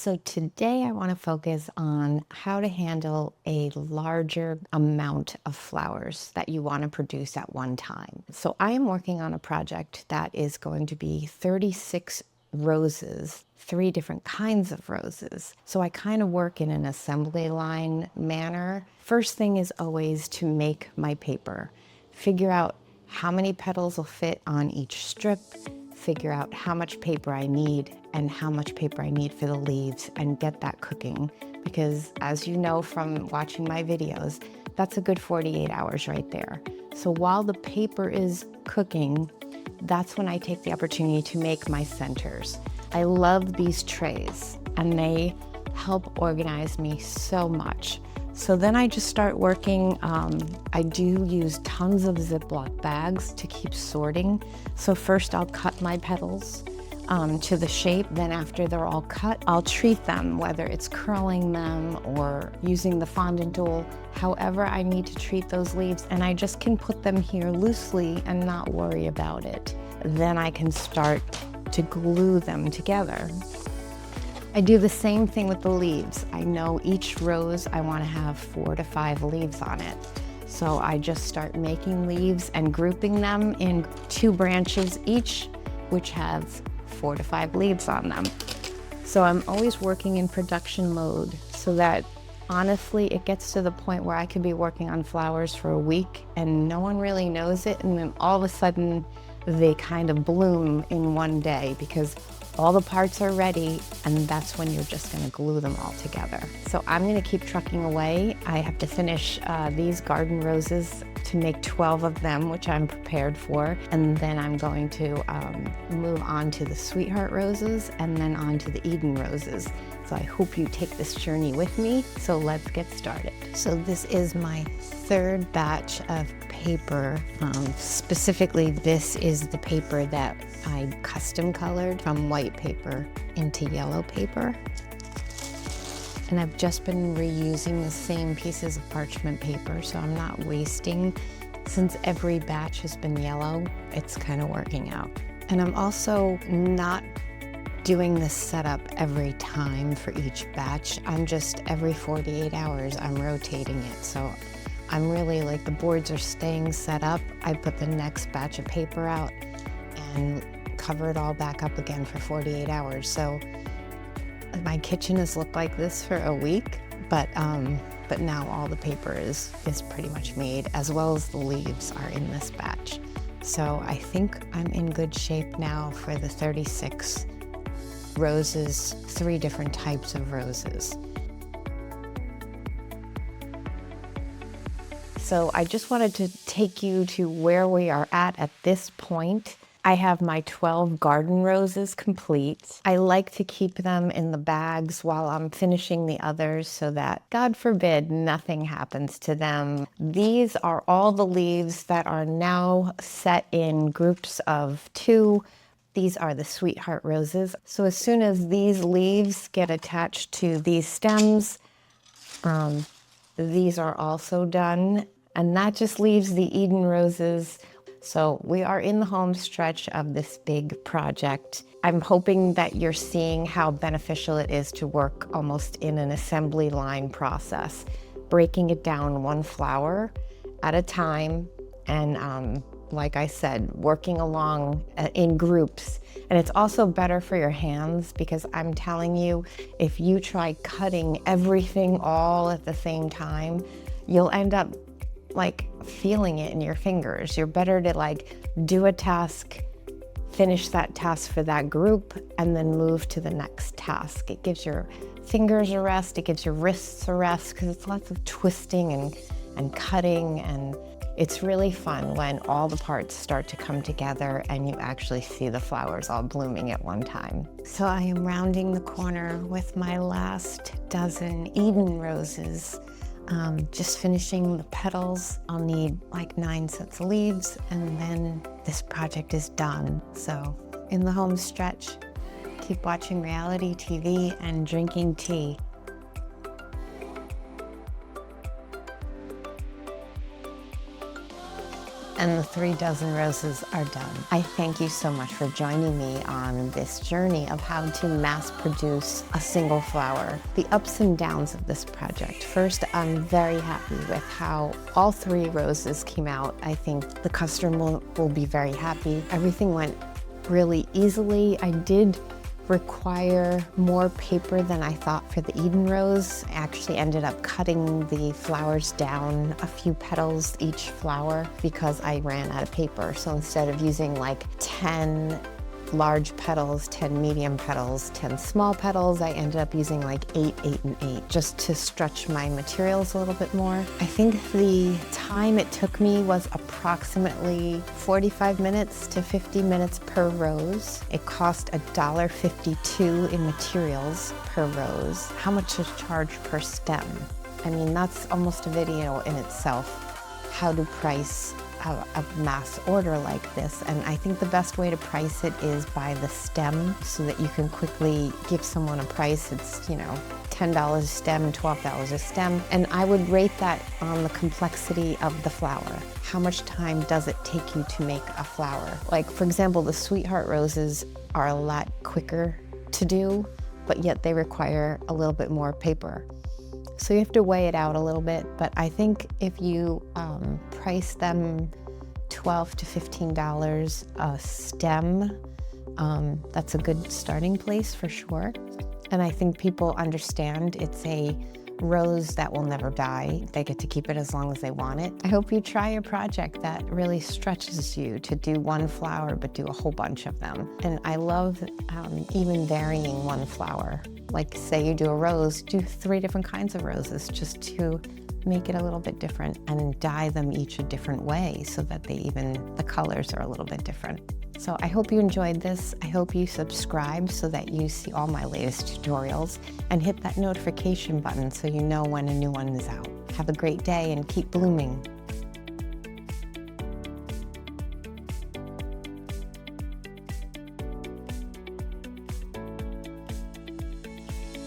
So today I want to focus on how to handle a larger amount of flowers that you want to produce at one time. So I am working on a project that is going to be 36 roses, 3 different kinds of roses. So I kind of work in an assembly line manner. First thing is always to make my paper. Figure out how many petals will fit on each strip, figure out how much paper I need and how much paper I need for the leaves, and get that cooking. Because as you know from watching my videos, that's a good 48 hours right there. So while the paper is cooking, that's when I take the opportunity to make my centers. I love these trays and they help organize me so much. So then I just start working. I do use tons of Ziploc bags to keep sorting. So first I'll cut my petals to the shape. Then after they're all cut, I'll treat them, whether it's curling them or using the fondant tool, however I need to treat those leaves. And I just can put them here loosely and not worry about it. Then I can start to glue them together. I do the same thing with the leaves. I know each rose I want to have 4 to 5 leaves on it. So I just start making leaves and grouping them in 2 branches each, which has 4 to 5 leaves on them. So I'm always working in production mode so that honestly it gets to the point where I could be working on flowers for a week and no one really knows it, and then all of a sudden they kind of bloom in one day because all the parts are ready, and that's when you're just gonna glue them all together. So I'm gonna keep trucking away. I have to finish these garden roses to make 12 of them, which I'm prepared for. And then I'm going to move on to the Sweetheart roses and then on to the Eden roses. So I hope you take this journey with me. So let's get started. So this is my 3rd batch of paper. Specifically, this is the paper that I custom colored from white paper into yellow paper. And I've just been reusing the same pieces of parchment paper, so I'm not wasting. Since every batch has been yellow, it's kind of working out. And I'm also not doing this setup every time for each batch. I'm just every 48 hours, I'm rotating it. So I'm really like, the boards are staying set up. I put the next batch of paper out and cover it all back up again for 48 hours. So my kitchen has looked like this for a week, but now all the paper is pretty much made, as well as the leaves are in this batch. So I think I'm in good shape now for the 36 roses, 3 different types of roses. So I just wanted to take you to where we are at this point. I have my 12 garden roses complete. I like to keep them in the bags while I'm finishing the others so that, God forbid, nothing happens to them. These are all the leaves that are now set in groups of 2. These are the Sweetheart roses. So as soon as these leaves get attached to these stems, these are also done. And that just leaves the Eden roses. So we are in the home stretch of this big project. I'm hoping that you're seeing how beneficial it is to work almost in an assembly line process, breaking it down 1 flower at a time, and like I said, working along in groups. And it's also better for your hands because I'm telling you, if you try cutting everything all at the same time, you'll end up like feeling it in your fingers. You're better to like do a task, finish that task for that group, and then move to the next task. It gives your fingers a rest, it gives your wrists a rest, because it's lots of twisting and cutting, and it's really fun when all the parts start to come together and you actually see the flowers all blooming at one time. So I am rounding the corner with my last dozen Eden roses. Just finishing the petals. I'll need like 9 sets of leaves, and then this project is done. So in the home stretch, keep watching reality TV and drinking tea. and the 3 dozen roses are done. I thank you so much for joining me on this journey of how to mass produce a single flower. The ups and downs of this project. First, I'm very happy with how all 3 roses came out. I think the customer will be very happy. Everything went really easily. I did require more paper than I thought for the Eden rose. I actually ended up cutting the flowers down a few petals each flower because I ran out of paper. So instead of using like 10 large petals, 10 medium petals, 10 small petals, I ended up using like 8, 8, and 8 just to stretch my materials a little bit more. I think the time it took me was approximately 45 minutes to 50 minutes per rose. It cost $1.52 in materials per rose. How much is charged per stem? I mean, that's almost a video in itself, how to price a mass order like this. And I think the best way to price it is by the stem so that you can quickly give someone a price. It's, you know, $10 a stem, $12 a stem. And I would rate that on the complexity of the flower. How much time does it take you to make a flower? Like, for example, the sweetheart roses are a lot quicker to do, but yet they require a little bit more paper. So you have to weigh it out a little bit, but I think if you price them $12 to $15 a stem, that's a good starting place for sure. And I think people understand it's a rose that will never die. They get to keep it as long as they want it. I hope you try a project that really stretches you to do one flower, but do a whole bunch of them. And I love even varying one flower. Like say you do a rose, do 3 different kinds of roses just to make it a little bit different and dye them each a different way so that the colors are a little bit different. So I hope you enjoyed this. I hope you subscribe so that you see all my latest tutorials and hit that notification button so you know when a new one is out. Have a great day and keep blooming.